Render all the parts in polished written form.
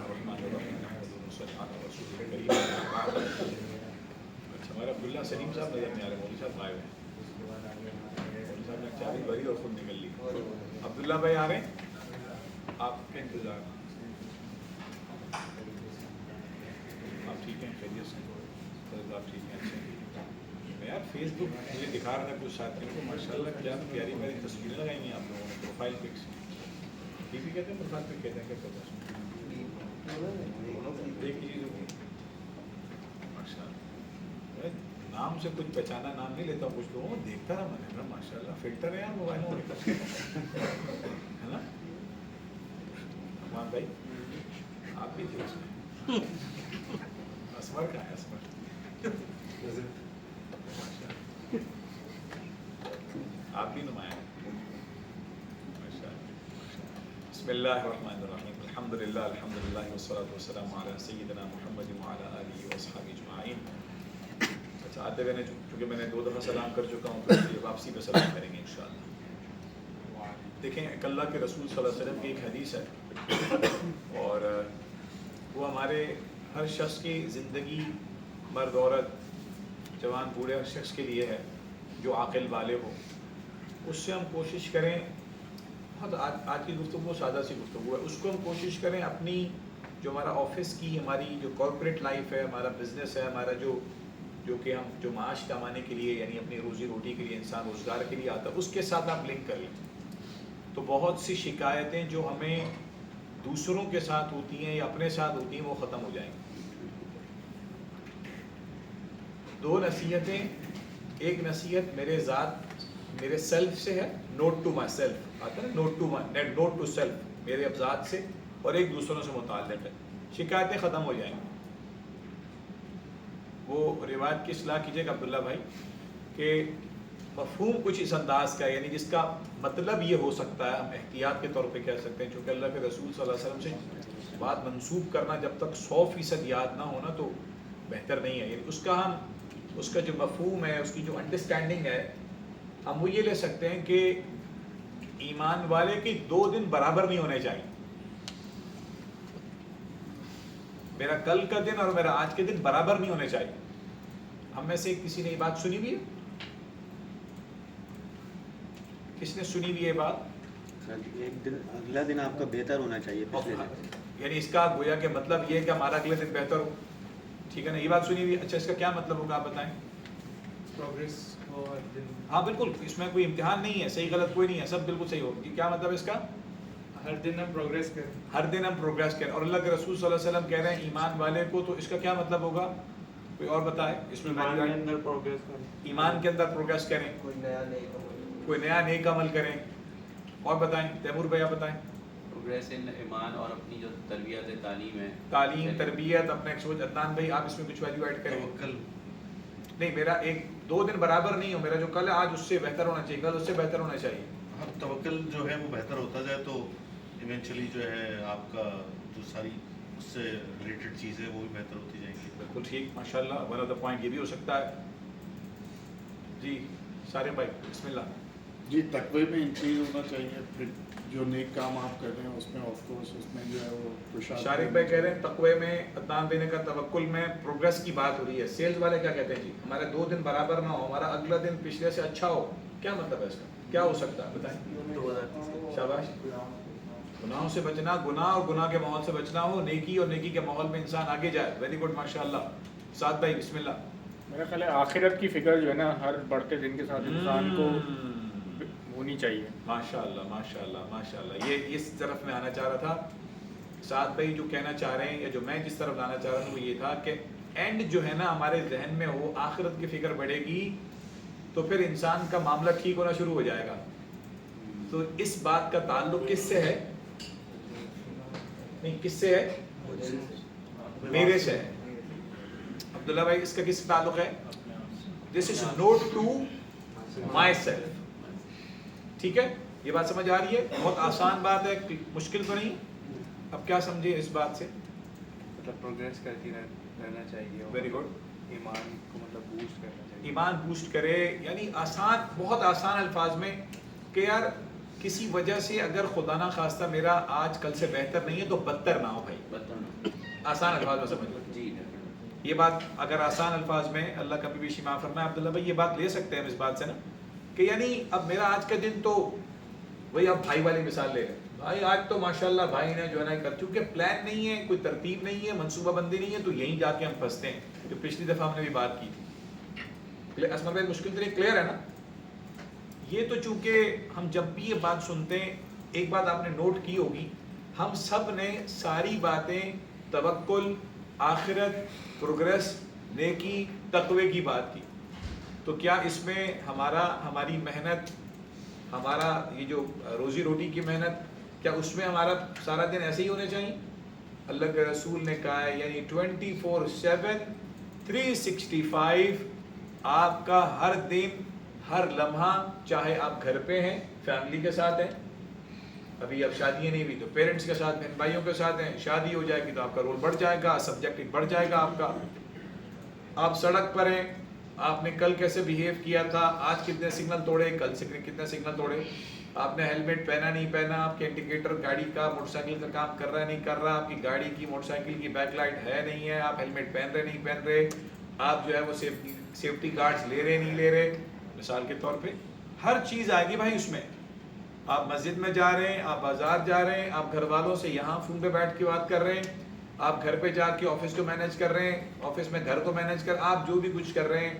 الرحمن الرحیم نحمده صلی اللہ علیہ رسول کریم. اچھا ہمارے عبداللہ سلیم صاحب نظر نہیں آ رہے, مولوی صاحب غائب ہیں. مولوی صاحب نے چابی بھری اور خود نکل لی. عبداللہ بھائی آ رہے ہیں, آپ کا انتظار. آپ ٹھیک ہیں, خیریت سے آپ ٹھیک ہیں؟ اچھا یار فیس بک مجھے دکھا رہا تھا کچھ ساتھیوں کو, ماشاء اللہ کیا پیاری میری تصویریں لگائی ہیں آپ لوگوں نے, پروفائل پکس. ٹی وی کہتے ہیں پروفائل پک کہتے ہیں, کیا کہتے ہیں ایک ہی چیز ہوگی. ماشاء اللہ نام سے کچھ پہچانا نام نہیں لیتا ہوں, کچھ لوگوں کو دیکھتا رہا میں نے, ماشاء اللہ فلٹر ہے یار موبائلوں میں, ہے نا رحمان بھائی آپ بھی تھے اس میں. اسمر کا ہے, اسمر آپ بھی نمایاں. بسم اللہ الرحمن الرحیم الحمدللہ الحمدللہ والصلاۃ والسلام علی سیدنا محمد وعلی آلہ واصحابہ اجمعین. اچھا آتے ہوئے چونکہ میں نے 2 دفعہ سلام کر چکا ہوں تو یہ واپسی پہ سلام کریں گے انشاءاللہ. دیکھیں ایک اللہ کے رسول صلی اللہ علیہ وسلم کی ایک حدیث ہے, اور وہ ہمارے ہر شخص کی زندگی, مرد عورت جوان بوڑھے ہر شخص کے لیے ہے جو عاقل بالغ ہو. اس سے ہم کوشش کریں, بہت آج کی گفتگو سادہ سی گفتگو ہے, اس کو ہم کوشش کریں اپنی جو ہمارا آفس کی ہماری جو کارپوریٹ لائف ہے, ہمارا بزنس ہے, ہمارا جو کہ ہم جو معاش کمانے کے لیے یعنی اپنی روزی روٹی کے لیے انسان روزگار کے لیے آتا ہے, اس کے ساتھ آپ لنک کر لیں. تو بہت سی شکایتیں جو ہمیں دوسروں کے ساتھ ہوتی ہیں یا اپنے ساتھ ہوتی ہیں وہ ختم ہو جائیں گی. 2 نصیحتیں, ایک نصیحت میرے ذات میرے سیلف سے ہے, نوٹ ٹو مائی سیلف آتا ہے نا, نوٹ ٹو سیلف میرے اب ذات سے, اور ایک دوسروں سے متعلق ہے. شکایتیں ختم ہو جائیں گی. وہ روایت کی اصلاح کیجیے گا عبداللہ بھائی کہ مفہوم کچھ اس انداز کا ہے, یعنی جس کا مطلب یہ ہو سکتا ہے, ہم احتیاط کے طور پہ کہہ سکتے ہیں, چونکہ اللہ کے رسول صلی اللہ علیہ وسلم سے بات منسوب کرنا جب تک 100% یاد نہ ہونا تو بہتر نہیں ہے. یعنی اس کا جو مفہوم ہے, اس کی جو انڈرسٹینڈنگ ہے, ہم وہ یہ لے سکتے ہیں کہ ایمان والے کے 2 دن برابر نہیں ہونے چاہیے. میرا کل کا دن اور میرا آج کے دن برابر نہیں ہونے چاہیے. ہم میں سے کسی نے یہ بات سنی ہوئی ہے؟ کس نے سنی ہوئی ہے بات؟ ایک دن اگلا دن آپ کا بہتر ہونا چاہیے پچھلے دن. یعنی اس کا گویا کہ مطلب یہ ہے کہ ہمارا اگلے دن بہتر ہو, ٹھیک ہے نا, یہ بات سنی ہوئی. اچھا اس کا کیا مطلب ہوگا آپ بتائیں. پروگریس ہو ہر دن. ہاں بالکل, اس میں کوئی امتحان نہیں ہے, صحیح غلط کوئی نہیں ہے, سب بالکل صحیح ہوگا. کیا مطلب اس کا؟ ہر دن ہم پروگریس کریں. ہر دن ہم پروگریس کریں. اور اللہ کے رسول صلی اللہ علیہ وسلم کہہ رہے ہیں ایمان والے کو, تو اس کا کیا مطلب ہوگا؟ کوئی اور بتائے. اس میں ایمان کے اندر پروگریس کریں. ایمان کے اندر پروگریس کریں, کوئی نیا نیک عمل کریں. اور بتائیں تیمور بھیا بتائیں. پروگریس ان ایمان اور اپنی جو تربیت تعلیم ہے, تعلیم تربیت اپنے سوچ. عدنان بھائی آپ اس میں کچھ ویلیو ایڈ کریں. توکل. نہیں میرا 2 دن برابر نہیں ہو, میرا جو کل ہے آج اس سے بہتر ہونا چاہیے, کل اس سے بہتر ہونا چاہیے. ہاں توکل جو ہے وہ بہتر ہوتا جائے تو ایونچولی جو ہے آپ کا جو ساری اس سے ریلیٹڈ چیزیں وہ بھی بہتر ہوتی جائیں گی. بالکل ٹھیک, ماشاء اللہ. ون آف دا پوائنٹ یہ بھی ہو سکتا ہے. جی سارے بھائی بسم اللہ. جی تقوی میں انکریز ہونا چاہیے. پھر جو نیک کام آپ کر رہے ہیں اس میں آف کورس اس میں جو ہے وہ شارق بھائی کہہ رہے ہیں تقوی میں, عدنان بھائی نے کہا توکل میں پروگریس کی بات ہو رہی ہے. سیلز والے کیا کہتے ہیں جی ہمارے 2 دن برابر نہ ہو, ہمارا اگلا دن پچھلے سے اچھا ہو. کیا مطلب ہے اس کا, کیا ہو سکتا ہے بتائیں. شاباش. گناہوں سے بچنا, گناہ اور گناہ کے ماحول سے بچنا ہو, نیکی اور نیکی کے ماحول میں انسان آگے جائے. ویری گڈ ماشاء اللہ. سعد بھائی بسم اللہ. میرا خیال ہے آخرت کی فکر جو ہے نا ہر بڑھتے دن کے ساتھ انسان کو ہونی چاہیے. ماشاء اللہ ماشاء اللہ ماشاء اللہ. یہ اس طرف میں آنا چاہ رہا تھا. سعد بھائی جو کہنا چاہ رہے ہیں یا جو میں جس طرف لانا چاہ رہا ہوں وہ یہ تھا کہ اینڈ جو ہے نا ہمارے ذہن میں ہو, آخرت کی فکر بڑھے گی تو پھر انسان کا معاملہ ٹھیک ہونا شروع ہو جائے گا. تو اس بات کا تعلق کس سے ہے؟ نہیں کس سے ہے؟ میرے سے ہے. عبداللہ بھائی اس کا کس سے تعلق ہے؟ This is note to myself. ٹھیک ہے, یہ بات سمجھ آ رہی ہے؟ بہت آسان بات ہے, مشکل تو نہیں. اب کیا سمجھے اس بات سے؟ مطلب پروگریس کرتی رہنا چاہیے. Very good. ایمان کو مطلب بوسٹ کرنا چاہیے. ایمان بوسٹ کرے, یعنی آسان, بہت آسان الفاظ میں کہ یار کسی وجہ سے اگر خدا نہ خواستہ میرا آج کل سے بہتر نہیں ہے تو بدتر نہ ہو بھائی. آسان الفاظ میں سمجھ لو. جی یہ بات اگر آسان الفاظ میں اللہ کبھی بھی شفا فرمائے عبداللہ بھائی یہ بات لے سکتے ہیں ہم اس بات سے نا کہ یعنی اب میرا آج کا دن تو وہی آپ بھائی والی مثال لے رہے ہیں بھائی آج تو ماشاءاللہ بھائی نے جو ہے نا کر چونکہ پلان نہیں ہے کوئی ترتیب نہیں ہے منصوبہ بندی نہیں ہے تو یہیں جا کے ہم پھنستے ہیں. جو پچھلی دفعہ ہم نے بھی بات کی تھی اسمر بھائی مشکل طریقے کلیئر ہے نا. یہ تو چونکہ ہم جب بھی یہ بات سنتے ہیں ایک بات آپ نے نوٹ کی ہوگی ہم سب نے ساری باتیں توکل آخرت پروگریس نیکی تقوی کی بات کی. تو کیا اس میں ہماری محنت ہمارا یہ جو روزی روٹی کی محنت کیا اس میں ہمارا سارا دن ایسے ہی ہونے چاہیے؟ اللہ کے رسول نے کہا ہے یعنی 24/7 365 آپ کا ہر دن ہر لمحہ چاہے آپ گھر پہ ہیں فیملی کے ساتھ ہیں ابھی اب شادیاں نہیں ہوئی تو پیرنٹس کے ساتھ بہن بھائیوں کے ساتھ ہیں شادی ہو جائے گی تو آپ کا رول بڑھ جائے گا سبجیکٹ بڑھ جائے گا آپ کا. آپ سڑک پر ہیں آپ نے کل کیسے بیہیو کیا تھا آج کتنے سگنل توڑے کل سے کتنے سگنل توڑے آپ نے ہیلمٹ پہنا نہیں پہنا آپ کے انڈیکیٹر گاڑی کا موٹر سائیکل کا کام کر رہا نہیں کر رہا آپ کی گاڑی کی موٹر سائیکل کی بیک لائٹ ہے نہیں ہے آپ ہیلمٹ پہن رہے نہیں پہن رہے آپ جو ہے وہ سیفٹی گارڈز لے رہے نہیں لے رہے. مثال کے طور پہ ہر چیز آئے گی بھائی اس میں. آپ مسجد میں جا رہے ہیں آپ بازار جا رہے ہیں آپ گھر والوں سے یہاں فون پہ بیٹھ کے بات کر رہے ہیں آپ گھر پہ جا کے آفس کو مینیج کر رہے ہیں آفس میں گھر کو مینیج کر آپ جو بھی کچھ کر رہے ہیں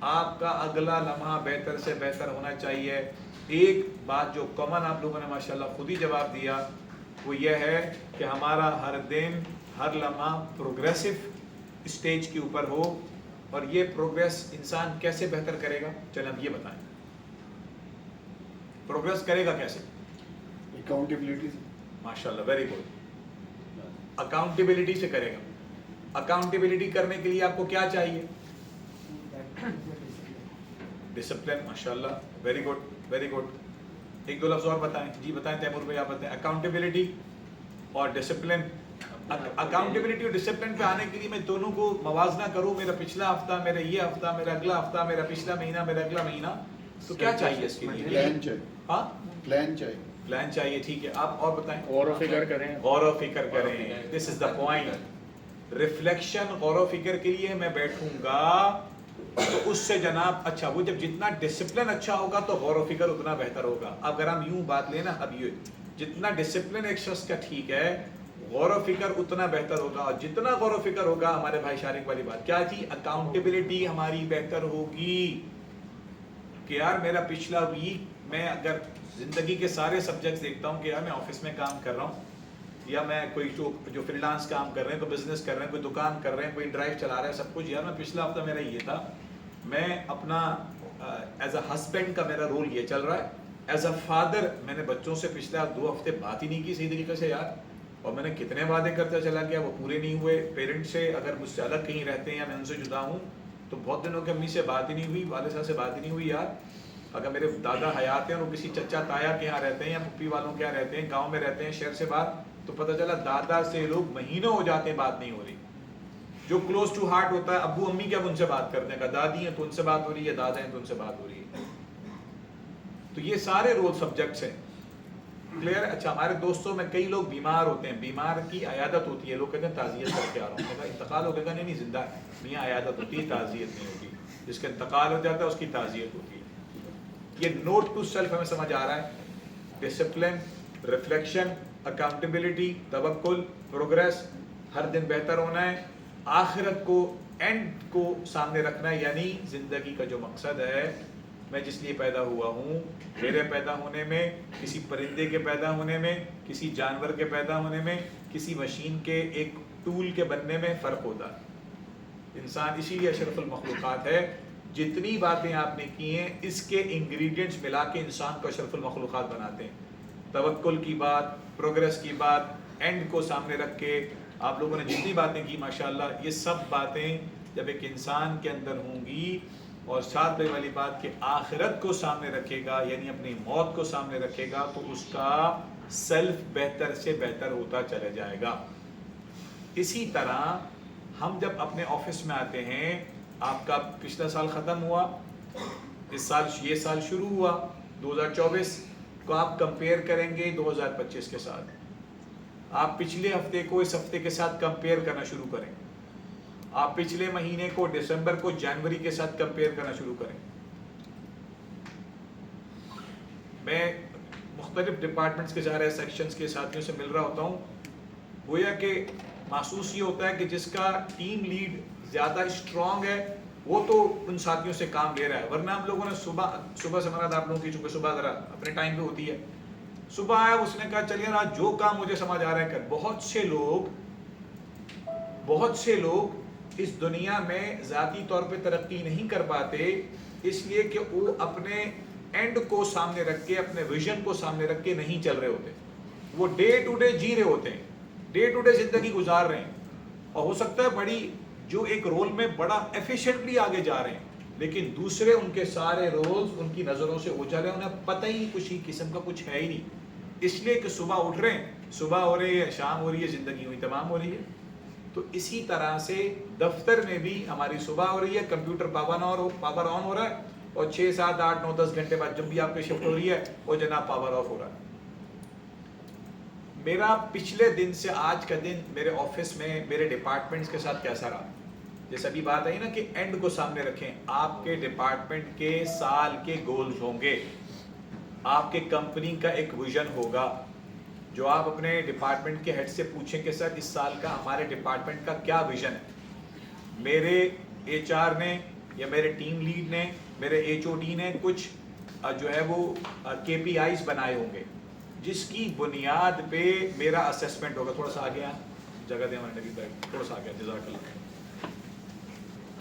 آپ کا اگلا لمحہ بہتر سے بہتر ہونا چاہیے. ایک بات جو کامن آپ لوگوں نے ماشاءاللہ خود ہی جواب دیا وہ یہ ہے کہ ہمارا ہر دن ہر لمحہ پروگریسو اسٹیج کے اوپر ہو. اور یہ پروگریس انسان کیسے بہتر کرے گا چلیں اب یہ بتائیں پروگریس کرے گا کیسے؟ اکاؤنٹیبلٹی سے. ماشاءاللہ ویری گڈ. اکاؤنٹیبلٹی سے کرے گا. اکاؤنٹیبلٹی کرنے کے لیے آپ کو کیا چاہیے؟ ڈسپلن. ماشاءاللہ ویری گڈ ویری گڈ. ایک دو لفظ اور بتائیں. جی بتائیں تیمور بھائی آپ بتائیں. اکاؤنٹیبلٹی اور ڈسپلن. اکاؤنٹیبلٹی اور ڈسپلن پہ آنے کے لیے میں دونوں کو موازنہ کروں میرا پچھلا ہفتہ میرا یہ ہفتہ میرا اگلا ہفتہ میرا پچھلا مہینہ میرا اگلا مہینہ تو کیا چاہیے اس کے لیے؟ پلان چاہیے. ہاں پلان چاہیے. پلان چاہیے. ٹھیک ہے آپ اور بتائیں. غور و فکر کریں. غور و فکر کریں. دس از دا پوائنٹ. ریفلیکشن غور و فکر کے لیے میں بیٹھوں گا تو اس سے جناب اچھا وہ جب جتنا ڈسپلن اچھا ہوگا تو غور و فکر اتنا بہتر ہوگا. اگر ہم یوں بات لیں نا اب یہ جتنا ڈسپلن ایک شخص کا ٹھیک ہے غور و فکر اتنا بہتر ہوگا. اور جتنا غور و فکر ہوگا ہمارے بھائی شارق والی بات کیا تھی اکاؤنٹیبلٹی ہماری بہتر ہوگی کہ یار میرا پچھلا ویک میں اگر زندگی کے سارے سبجیکٹس دیکھتا ہوں کہ یار میں آفس میں کام کر رہا ہوں یا میں کوئی جو فری لانس کام کر رہے ہیں کوئی بزنس کر رہے ہیں کوئی دکان کر رہے ہیں کوئی ڈرائیو چلا رہا ہے سب کچھ یار میں پچھلا ہفتہ میرا یہ تھا میں اپنا ایز اے ہسبینڈ کا میرا رول یہ چل رہا ہے ایز اے فادر میں نے بچوں سے پچھلے 2 ہفتے بات ہی نہیں کی صحیح طریقے سے یار اور میں نے کتنے وعدے کرتا چلا گیا وہ پورے نہیں ہوئے. پیرنٹ سے اگر مجھ سے الگ کہیں رہتے ہیں یا میں ان سے جدا ہوں تو بہت دنوں کے امی سے بات ہی نہیں ہوئی والد صاحب سے بات ہی نہیں ہوئی یار. اگر میرے دادا حیات ہیں اور وہ کسی چچا تایا کے یہاں رہتے ہیں یا پھپھی والوں کے یہاں رہتے ہیں گاؤں میں رہتے ہیں شہر سے بات تو پتہ چلا دادا سے لوگ مہینوں ہو جاتے ہیں بات نہیں ہو رہی. جو کلوز ٹو ہارٹ ہوتا ہے ابو امی کیا ان سے بات کرتے ہیں دادی ہیں تو ان سے بات ہو رہی ہے دادا ہیں تو ان سے بات ہو رہی ہے. تو یہ سارے رول سبجیکٹس ہیں. کلیئر. اچھا ہمارے دوستوں میں کئی لوگ بیمار ہوتے ہیں بیمار کی عیادت ہوتی ہے لوگ کہتے ہیں تعزیت کر کے آ رہا ہوں. انتقال ہو گیا نہیں زندہ ہے میاں عیادت ہوتی ہے تعزیت نہیں ہوتی. جس کا انتقال ہو جاتا ہے اس کی تعزیت ہوتی ہے. یہ نوٹ ٹو سیلف ہمیں سمجھ آ رہا ہے. ڈسپلن ریفلیکشن اکاؤنٹیبلٹی توکل پروگریس ہر دن بہتر ہونا ہے. آخرت کو اینڈ کو سامنے رکھنا ہے یعنی زندگی کا جو مقصد ہے میں جس لیے پیدا ہوا ہوں میرے پیدا ہونے میں کسی پرندے کے پیدا ہونے میں کسی جانور کے پیدا ہونے میں کسی مشین کے ایک ٹول کے بننے میں فرق ہوتا ہے. انسان اسی لیے اشرف المخلوقات ہے. جتنی باتیں آپ نے کی ہیں اس کے انگریڈینٹس ملا کے انسان کو اشرف المخلوقات بناتے ہیں. توکل کی بات پروگریس کی بات اینڈ کو سامنے رکھ کے آپ لوگوں نے جتنی باتیں کی ماشاءاللہ یہ سب باتیں جب ایک انسان کے اندر ہوں گی اور ساتھ بے والی بات کہ آخرت کو سامنے رکھے گا یعنی اپنی موت کو سامنے رکھے گا تو اس کا سیلف بہتر سے بہتر ہوتا چلا جائے گا. اسی طرح ہم جب اپنے آفس میں آتے ہیں آپ کا پچھلا سال ختم ہوا اس سال یہ سال شروع ہوا 2024 کو آپ کمپیئر کریں گے 2025 کے ساتھ. آپ پچھلے ہفتے کو اس ہفتے کے ساتھ کمپیئر کرنا شروع کریں. آپ پچھلے مہینے کو دسمبر کو جنوری کے ساتھ کمپیئر کرنا شروع کریں. میں مختلف ڈپارٹمنٹس کے ظاہر سیکشنز کے ساتھیوں سے مل رہا ہوتا ہوں. گویا کہ محسوس یہ ہوتا ہے کہ جس کا ٹیم لیڈ زیادہ اسٹرانگ ہے وہ تو ان ساتھیوں سے کام لے رہا ہے. ورنہ ہم لوگوں نے صبح سے مراد آپ لوگوں کی چونکہ صبح ذرا اپنے ٹائم پہ ہوتی ہے. صبح آیا اس نے کہا چلیے آج جو کام مجھے سمجھ آ رہا ہے کر. بہت سے لوگ اس دنیا میں ذاتی طور پہ ترقی نہیں کر پاتے اس لیے کہ وہ اپنے اینڈ کو سامنے رکھ کے اپنے ویژن کو سامنے رکھ کے نہیں چل رہے ہوتے. وہ ڈے ٹو ڈے جی رہے ہوتے ہیں, ڈے ٹو ڈے زندگی گزار رہے ہیں, اور ہو سکتا ہے بڑی جو ایک رول میں بڑا ایفیشینٹلی آگے جا رہے ہیں, لیکن دوسرے ان کے سارے رولز ان کی نظروں سے اوجھل ہیں, انہیں پتہ ہی کچھ ہی قسم کا کچھ ہے ہی نہیں. اس لیے کہ صبح اٹھ رہے ہیں, صبح ہو رہی ہے, شام ہو رہی ہے, زندگی ہوئی تمام ہو رہی ہے. تو اسی طرح سے دفتر میں بھی ہماری صبح ہو رہی ہے, کمپیوٹر پاور آن ہو رہا ہے, اور 6 7 8 9 10 گھنٹے بعد جب بھی آپ کی شفٹ ہو رہی ہے وہ جناب پاور آف ہو رہا ہے. میرا پچھلے دن سے آج کا دن میرے آفس میں میرے ڈپارٹمنٹس کے ساتھ کیسا رہا؟ جیسے ابھی بات آئی نا کہ اینڈ کو سامنے رکھیں. آپ کے ڈپارٹمنٹ کے سال کے گولز ہوں گے, آپ کے کمپنی کا ایک ویژن ہوگا جو آپ اپنے ڈپارٹمنٹ کے ہیڈ سے پوچھیں کہ سر اس سال کا ہمارے ڈپارٹمنٹ کا کیا ویژن ہے. میرے ایچ آر نے یا میرے ٹیم لیڈ نے, میرے ایچ او ڈی نے کچھ جو ہے وہ کے پی آئیز بنائے ہوں گے جس کی بنیاد پہ میرا اسیسمنٹ ہوگا. تھوڑا سا آگے جگہ دیں ہمارے نبی بھائی, تھوڑا سا آگے, جزاک اللہ.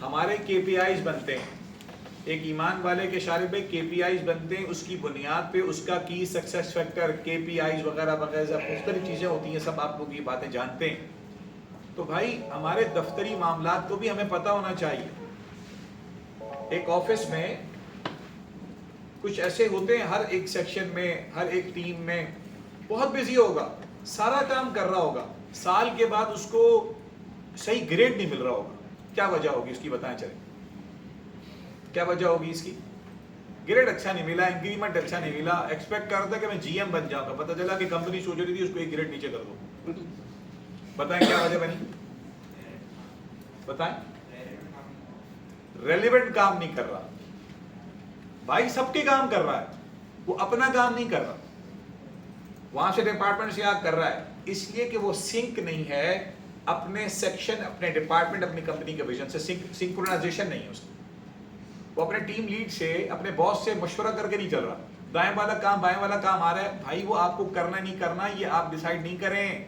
ہمارے کے پی آئیز بنتے ہیں, ایک ایمان والے کے شارب پہ کے پی آئیز بنتے ہیں, اس کی بنیاد پہ اس کا کی سکسیس فیکٹر, کے پی آئیز وغیرہ وغیرہ مختلف چیزیں ہوتی ہیں, سب آپ لوگ یہ باتیں جانتے ہیں. تو بھائی ہمارے دفتری معاملات کو بھی ہمیں پتہ ہونا چاہیے. ایک آفس میں کچھ ایسے ہوتے ہیں, ہر ایک سیکشن میں, ہر ایک ٹیم میں بہت بزی ہوگا, سارا کام کر رہا ہوگا, سال کے بعد اس کو صحیح گریڈ نہیں مل رہا ہوگا. کیا وجہ ہوگی اس کی بتائیں چلیں, کیا وجہ ہوگی اس کی؟ گریڈ اچھا نہیں ملا, انکریمنٹ اچھا نہیں ملا, ایکسپیکٹ کر رہا تھا کہ میں جی ایم بن جاؤں گا, پتہ چلا کہ کمپنی سوچ رہی تھی اس کو ایک گریڈ نیچے کر دو. بتائیں کیا وجہ بنی, بتائیں. ریلیونٹ کام نہیں کر رہا بھائی, سب کے کام کر رہا ہے, وہ اپنا کام نہیں کر رہا. وہاں سے ڈپارٹمنٹ سے آگ کر رہا ہے اس لیے کہ وہ سنک نہیں ہے اپنے سیکشن, اپنے ڈپارٹمنٹ, اپنی کمپنی کے ویژن سے. سنکرونائزیشن نہیں ہے اس کی. وہ اپنے ٹیم لیڈ سے, اپنے باس سے مشورہ کر کے نہیں چل رہا. دائیں والا کام بائیں والا کام آ رہا ہے, بھائی وہ آپ کو کرنا نہیں کرنا یہ آپ ڈیسائیڈ نہیں کریں.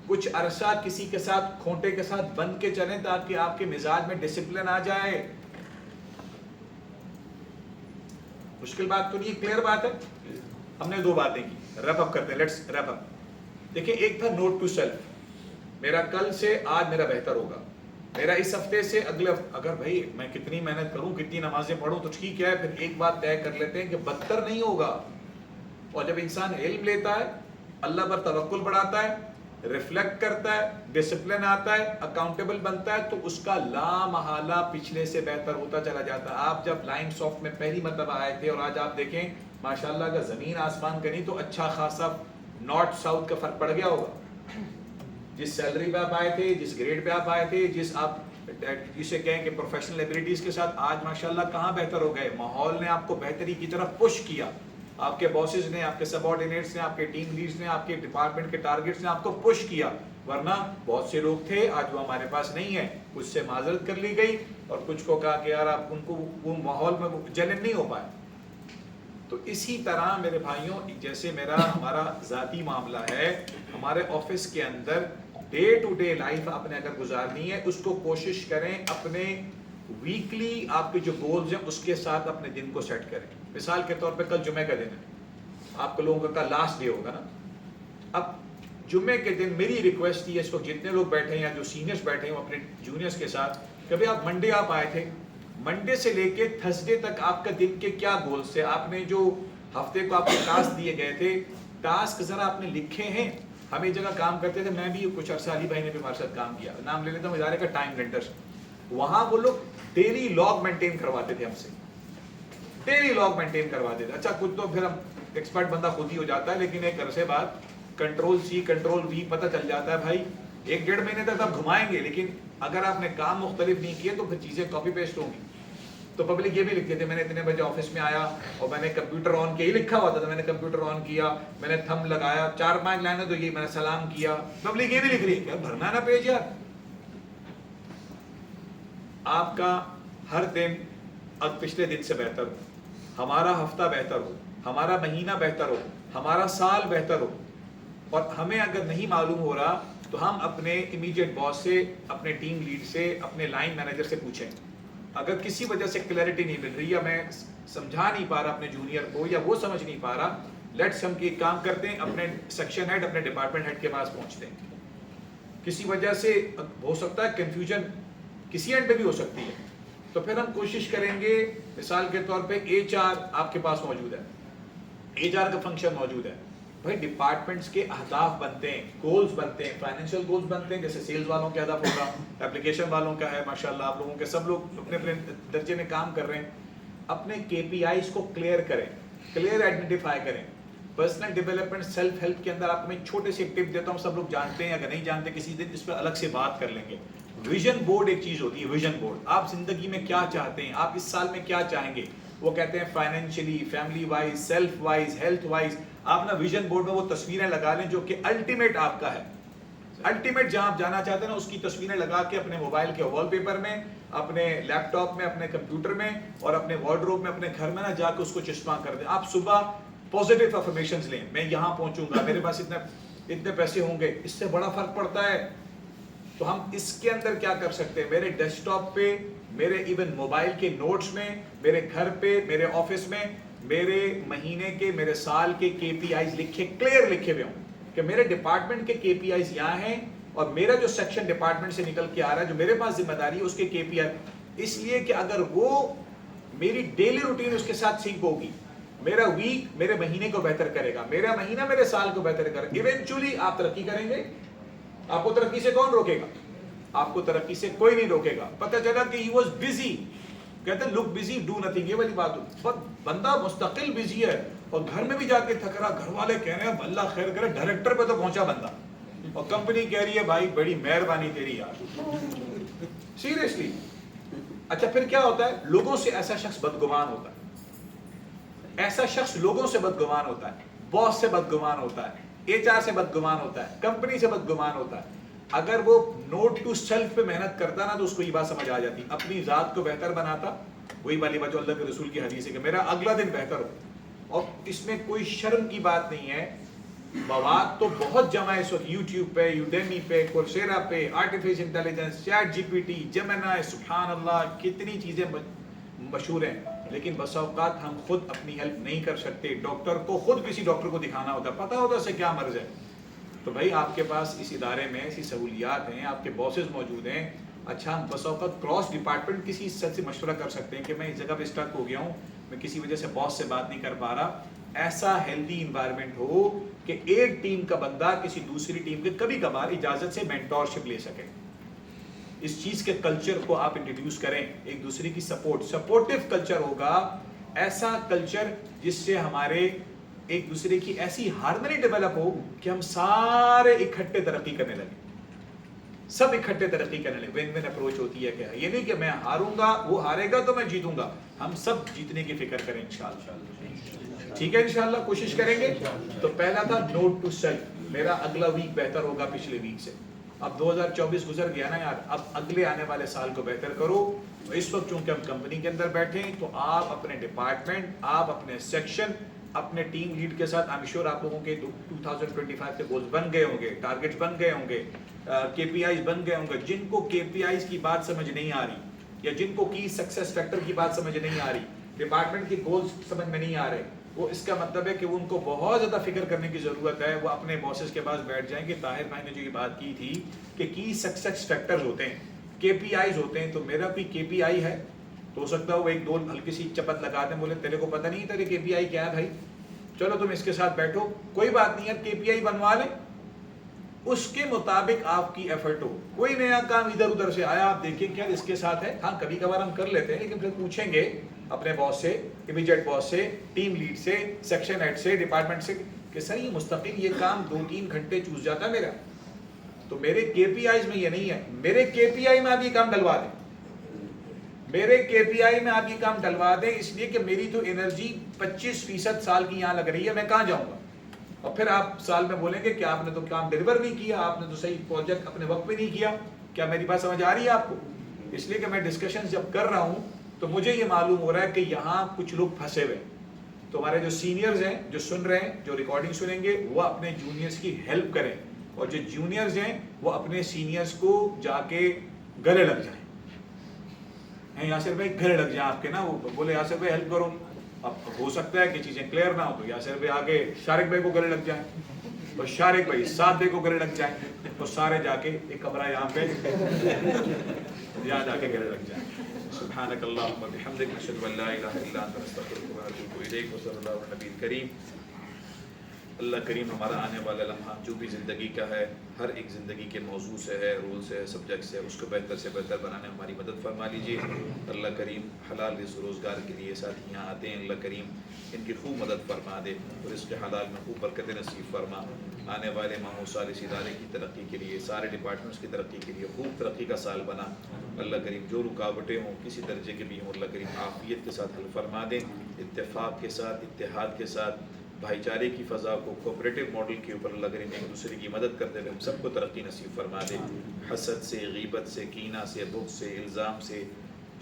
کچھ عرصہ کسی کے ساتھ کھونٹے کے ساتھ بند کے چلیں تاکہ آپ کے مزاج میں ڈسپلن آ جائے. مشکل بات تو نہیں, کلیئر بات ہے. ہم نے 2 باتیں کی, ریپ اپ کرتے ہیں, لیٹس ریپ اپ. دیکھیں ایک تھا نوٹ ٹو سیلف, میرا کل سے آج میرا بہتر ہوگا, میرا اس ہفتے سے اگلے اگر بھائی میں کتنی محنت کروں, کتنی نمازیں پڑھوں تو ٹھیک ہے, پھر ایک بات طے کر لیتے ہیں کہ بدتر نہیں ہوگا. اور جب انسان علم لیتا ہے, اللہ پر توکل بڑھاتا ہے, ریفلیکٹ کرتا ہے, ڈسپلن آتا ہے, اکاؤنٹیبل بنتا ہے, تو اس کا لا محالہ پچھلے سے بہتر ہوتا چلا جاتا ہے. آپ جب لائن سافٹ میں پہلی مرتبہ آئے تھے اور آج آپ دیکھیں ماشاءاللہ کا زمین آسمان کا نہیں تو اچھا خاصا نارتھ ساؤتھ کا فرق پڑ گیا ہوگا. جس سیلری پہ آپ آئے تھے, جس گریڈ پہ آپ آئے تھے, جس آپ جسے کہیں کہ پروفیشنل ایبلٹیز کے ساتھ, آج ماشاءاللہ کہاں بہتر ہو گئے. ماحول نے آپ کو بہتری کی طرف پش کیا, آپ کے باسز نے, آپ کے سب آرڈینیٹس نے, آپ کے ٹیم لیڈز نے, آپ کے ڈپارٹمنٹ کے ٹارگیٹس نے آپ کو پش کیا. ورنہ بہت سے لوگ تھے آج وہ ہمارے پاس نہیں ہے, کچھ سے معذرت کر لی گئی اور کچھ کو کہا کہ یار آپ ان کو وہ ماحول میں جلن نہیں ہو پائے. تو اسی طرح میرے بھائیوں, جیسے ہمارا ذاتی معاملہ ہے, ہمارے آفس کے another day to day life آپ نے اگر گزارنی ہے, اس کو کوشش کریں اپنے ویکلی آپ کے جو گولز ہیں اس کے ساتھ اپنے دن کو سیٹ کریں. مثال کے طور پہ کل جمعہ کا دن ہے, آپ کے لوگوں کا لاسٹ ڈے ہوگا نا. اب جمعے کے دن میری ریکویسٹ تھی, اس وقت جتنے لوگ بیٹھے ہیں یا جو سینئرز بیٹھے ہیں اپنے جونیئرز کے ساتھ, کبھی آپ منڈے آپ آئے تھے, منڈے سے لے کے تھرسڈے تک آپ کا دن کے کیا گولز تھے, آپ نے جو ہفتے کو آپ کو ٹاسک دیے گئے تھے, ٹاسک ذرا آپ نے لکھے ہیں. ہم ایک جگہ کام کرتے تھے, میں بھی کچھ عرصہ علی بھائی نے بھی ہمارے ساتھ کام کیا, نام لے لیتا ہوں ادارے کا ٹائم رینٹرز. وہاں وہ لوگ ڈیلی لاگ مینٹین کرواتے تھے ہم سے, ڈیلی لاگ مینٹین کرواتے تھے. اچھا کچھ تو پھر ہم ایکسپرٹ بندہ خود ہی ہو جاتا ہے، لیکن ایک عرصے بعد کنٹرول سی کنٹرول وی پتہ چل جاتا ہے بھائی 1-1.5 مہینے تک آپ گھمائیں گے، لیکن اگر آپ نے کام مختلف نہیں کیے تو پھر چیزیں کاپی پیسٹ ہوں گی. تو پبلک یہ بھی لکھتے تھے میں نے اتنے بجے آفس میں آیا اور میں نے کمپیوٹر آن کیا، یہ لکھا ہوا تھا، میں نے کمپیوٹر آن کیا، میں نے تھم لگایا 4-5 لائنیں تو یہ میں نے سلام کیا. پبلک یہ بھی لکھ رہی ہے، کیا بھرنا نا پیج یار. آپ کا ہر دن اب پچھلے دن سے بہتر ہو، ہمارا ہفتہ بہتر ہو، ہمارا مہینہ بہتر ہو، ہمارا سال بہتر ہو. اور ہمیں اگر نہیں معلوم ہو رہا تو ہم اپنے امیڈیٹ باس سے، اپنے ٹیم لیڈ سے، اپنے لائن مینیجر سے پوچھیں. اگر کسی وجہ سے کلیئرٹی نہیں مل رہی یا میں سمجھا نہیں پا رہا اپنے جونیئر کو یا وہ سمجھ نہیں پا رہا، لیٹس ہم ایک کام کرتے ہیں، اپنے سیکشن ہیڈ، اپنے ڈپارٹمنٹ ہیڈ کے پاس پہنچتے ہیں. کسی وجہ سے ہو سکتا ہے کنفیوژن کسی اینڈ پہ بھی ہو سکتی ہے، تو پھر ہم کوشش کریں گے. مثال کے طور پہ HR آپ کے پاس موجود ہے، HR کا فنکشن موجود ہے. بھائی ڈپارٹمنٹس کے اہداف بنتے ہیں، گولز بنتے ہیں، فائنینشیل گولز بنتے ہیں. جیسے سیلز والوں کے ہدف ہوگا، اپلیکیشن والوں کا ہے، ماشاءاللہ آپ لوگوں کے سب لوگ اپنے اپنے درجے میں کام کر رہے ہیں. اپنے KPIs کو کلیئر کریں، کلیئر آئیڈینٹیفائی کریں. پرسنل ڈیولپمنٹ سیلف ہیلپ کے اندر آپ کو میں چھوٹے سے ٹپ دیتا ہوں، سب لوگ جانتے ہیں، اگر نہیں جانتے کسی دن اس پہ الگ سے بات کر لیں گے. ویژن بورڈ ایک چیز ہوتی ہے، ویژن بورڈ. آپ زندگی میں کیا چاہتے ہیں، آپ اس سال میں کیا چاہیں گے. وہ کہتے ہیں financially, family wise, self wise, health wise. آپ نا ویژن بورڈ میں وہ تصویریں لگا لیں جو کہ الٹیمیٹ آپ کا ہے. الٹیمیٹ جہاں آپ جانا چاہتے ہیں نا اس کی تصویریں لگا کے اپنے موبائل کے وال پیپر میں، اپنے لیپ ٹاپ میں، اپنے کمپیوٹر میں اور اپنے وارڈروب میں، اپنے گھر میں نا جا کے اس کو چسپاں کر دیں. آپ صبح پازیٹیو افرمیشنز لیں، میں یہاں پہنچوں گا، میرے پاس اتنے پیسے ہوں گے. اس سے بڑا فرق پڑتا ہے. تو ہم اس کے اندر کیا کر سکتے ہیں، میرے ڈیسک ٹاپ پہ، میرے ایون موبائل کے نوٹس میں، میرے گھر پہ، میرے آفس میں میرے مہینے کے، میرے سال کے KPIs لکھے، کلیئر لکھے ہوئے ہوں کہ میرے ڈپارٹمنٹ کے KPIs یہاں ہیں اور میرا جو سیکشن ڈپارٹمنٹ سے نکل کے آ رہا ہے، جو میرے پاس ذمہ داری ہے اس کے KPI. اس لیے کہ اگر وہ میری ڈیلی روٹین اس کے ساتھ سنک ہوگی، میرا ویک میرے مہینے کو بہتر کرے گا، میرا مہینہ میرے سال کو بہتر کرے گا. ایونچولی آپ ترقی کریں گے. آپ کو ترقی سے کون روکے گا؟ آپ کو ترقی سے کوئی نہیں روکے گا. پتہ چلا کہ ہی واز بزی، کہتے ہیں لک بزی ڈو نتھنگ. یہ والی بات ہو، بندہ مستقل بزی ہے اور گھر میں بھی جا کے تھک رہا. گھر والے کہہ رہے ہیں اللہ خیر کرے، ڈائریکٹر پہ تو پہنچا بندہ، اور کمپنی کہہ رہی ہے بھائی بڑی مہربانی تیری یار، سیریسلی. اچھا پھر کیا ہوتا ہے؟ لوگوں سے ایسا شخص بدگمان ہوتا ہے، ایسا شخص لوگوں سے بدگمان ہوتا ہے، باس سے بدگمان ہوتا ہے، HR سے بدگمان ہوتا ہے، کمپنی سے بدگمان ہوتا ہے. اگر وہ نوٹ ٹو سیلف پہ محنت کرتا نا تو اس کو یہ بات سمجھ آ جاتی، اپنی ذات کو بہتر بناتا. وہی والی بات جو اللہ کے رسول کی حدیث ہے کہ میرا اگلا دن بہتر ہو. اور اس میں کوئی شرم کی بات نہیں ہے. مواد تو بہت جمع ہے اس وقت، یوٹیوب پہ، یوڈیمی پہ، کورسیرا پہ، آرٹیفیشل انٹیلیجنس، چیٹ GPT، جیمنائی، سبحان اللہ کتنی چیزیں مشہور ہیں. لیکن بس اوقات ہم خود اپنی ہیلپ نہیں کر سکتے. ڈاکٹر کو خود کسی ڈاکٹر کو دکھانا ہوتا ہے، پتہ ہوتا ہے اسے کیا مرض ہے. تو بھائی آپ کے پاس اس ادارے میں ایسی سہولیات ہیں، آپ کے باسز موجود ہیں. اچھا ہم بس اوقات کراس ڈپارٹمنٹ کسی حصے سے مشورہ کر سکتے ہیں کہ میں اس جگہ پہ اسٹک ہو گیا ہوں، میں کسی وجہ سے باس سے بات نہیں کر پا رہا. ایسا ہیلدی انوائرمنٹ ہو کہ ایک ٹیم کا بندہ کسی دوسری ٹیم کے کبھی کبھار اجازت سے مینٹورشپ لے سکے. اس چیز کے کلچر کو آپ انٹروڈیوس کریں، ایک دوسرے کی سپورٹیو کلچر ہوگا. ایسا کلچر جس سے ہمارے ایک دوسرے کی ایسی ہارمنی ڈیولپ ہو کہ ہم سارے اکٹھے ترقی کرنے لگیں، سب اکٹھے ترقی کرنے لگیں. وین وین اپروچ ہوتی ہے. کہ یہ نہیں کہ میں ہاروں گا وہ ہارے گا تو میں جیتوں گا. ہم سب جیتنے کی فکر کریں انشاءاللہ. ٹھیک ہے انشاءاللہ کوشش کریں گے. تو پہلا تھا نوٹ ٹو سیلف، میرا اگلا ویک بہتر ہوگا پچھلے ویک سے. اب 2024 گزر گیا نا یار، اب اگلے آنے والے سال کو بہتر کرو. اس وقت چونکہ ہم کمپنی کے اندر بیٹھے ہیں تو آپ اپنے ڈپارٹمنٹ، آپ اپنے سیکشن، اپنے ٹیم لیڈ کے ساتھ آئی ایم شیور آپ لوگوں کے 2025 کے گولز بن گئے ہوں گے، ٹارگیٹس بن گئے ہوں گے، KPIs بن گئے ہوں گے. جن کو KPIs کی بات سمجھ نہیں آ رہی یا جن کو کی سکسیس فیکٹر کی بات سمجھ نہیں آ رہی، ڈپارٹمنٹ کے گولز سمجھ میں نہیں آ رہے، وہ اس کا مطلب ہے کہ ان کو بہت زیادہ فکر کرنے کی ضرورت ہے. وہ اپنے باسز کے پاس بیٹھ جائیں کہ طاہر بھائی نے جو یہ بات کی تھی کہ کی سکسیس فیکٹرز ہوتے ہیں، KPIs ہوتے ہیں. تو میرا بھی KPI ہے، تو ہو سکتا ہے وہ ایک دو ہلکی سی چپت لگا دیں، بولے تیرے کو پتہ نہیں تیرے KPI کیا ہے بھائی، چلو تم اس کے ساتھ بیٹھو، کوئی بات نہیں ہے KPI بنوا لیں، اس کے مطابق آپ کی ایفرٹ ہو. کوئی نیا کام ادھر ادھر سے آیا آپ دیکھیں کیا اس کے ساتھ ہے. ہاں کبھی کبھار ہم کر لیتے ہیں لیکن پھر پوچھیں گے اپنے باس سے, امیجیٹ باس سے, ٹیم لیڈ سے, سیکشن ہیڈ سے, ڈپارٹمنٹ سے کہ سر یہ مستقل یہ کام 2-3 گھنٹے چوس جاتا ہے میرا, تو میرے کے پی آئیز میں یہ نہیں ہے, میرے کے پی آئی میں آپ یہ کام ڈلوا دیں, میرے کے پی آئی میں آپ یہ کام ڈلوا دیں, اس لیے کہ میری تو انرجی 25% سال کی یہاں لگ رہی ہے, میں کہاں جاؤں گا؟ اور پھر آپ سال میں بولیں گے کہ آپ نے تو کام ڈیلیور نہیں کیا, آپ نے تو صحیح پروجیکٹ اپنے وقت پہ نہیں کیا. کیا میری بات سمجھ آ رہی ہے آپ کو؟ اس لیے کہ میں ڈسکشن جب کر رہا ہوں تو مجھے یہ معلوم ہو رہا ہے کہ یہاں کچھ لوگ پھنسے ہوئے, تو ہمارے جو سینئرز ہیں جو سن رہے ہیں, جو ریکارڈنگ سنیں گے, وہ اپنے جونیئرز کی ہیلپ کریں, اور جو جونیئرز ہیں وہ اپنے سینئرز کو جا کے گلے لگ جائیں. یاسر بھائی گھر لگ جائیں آپ کے نا, وہ بولے یاسر بھائی ہیلپ کرو, اب ہو سکتا ہے کہ چیزیں کلیئر نہ ہو تو یاسر بھائی آگے شارق بھائی کو گلے لگ جائیں, اور شارق بھائی سعد بھائی کو گلے لگ جائیں, تو سارے جا کے ایک کمرہ یہاں پہ یہاں جا کے گلے لگ جائیں. سبحانک اللہم و بحمدک, اشہد ان لا الہ الا انت, استغفرک و اتوب الیک, وصلی اللہ علی النبی الکریم. اللہ کریم ہمارا آنے والا لمحہ جو بھی زندگی کا ہے, ہر ایک زندگی کے موضوع سے ہے, رول سے ہے, سبجیکٹ سے, اس کو بہتر سے بہتر بنانے میں ہماری مدد فرما لیجیے. اللہ کریم حلال رزق روزگار کے لیے ساتھی یہاں آتے ہیں, اللہ کریم ان کی خوب مدد فرما دے, اور اس کے حلال میں خوب برکت نصیب فرما. آنے والے ماہ و سال اس ادارے کی ترقی کے لیے, سارے ڈپارٹمنٹس کی ترقی کے لیے خوب ترقی کا سال بنا. اللہ کریم جو رکاوٹیں ہوں کسی درجے کے بھی ہوں, اللہ کریم عافیت کے ساتھ حل فرما دیں, اتفاق کے ساتھ, اتحاد کے ساتھ, بھائی چارے کی فضا کو, کوپریٹو ماڈل کے اوپر اللہ کریم ایک دوسرے کی مدد کرتے ہوئے ہم سب کو ترقی نصیب فرما دے. حسد سے, غیبت سے, کینہ سے, بغض سے, الزام سے,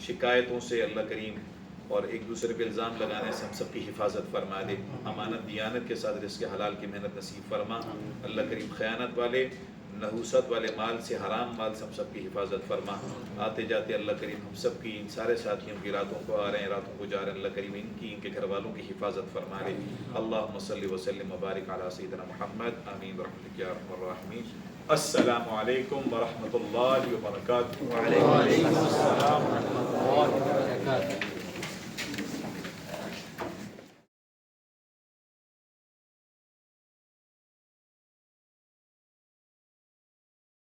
شکایتوں سے اللہ کریم, اور ایک دوسرے پہ الزام لگانے سے ہم سب کی حفاظت فرما دے. امانت دیانت کے ساتھ رزق حلال کی محنت نصیب فرما. اللہ کریم خیانت والے, نحوست والے مال سے, حرام مال سے ہم سب کی حفاظت فرما. آتے جاتے اللہ کریم ہم سب کی, ان سارے ساتھیوں کی, راتوں کو آ رہے ہیں راتوں کو جا رہے ہیں, اللہ کریم ان کی, ان کے گھر والوں کی حفاظت فرما لے. اللہم صلی وسلم وبارک علی سیدنا محمد, آمین برحمتک یا ارحم الراحمین. السلام علیکم ورحمۃ اللہ وبرکاتہ. وعلیکم السلام ورحمۃ اللہ.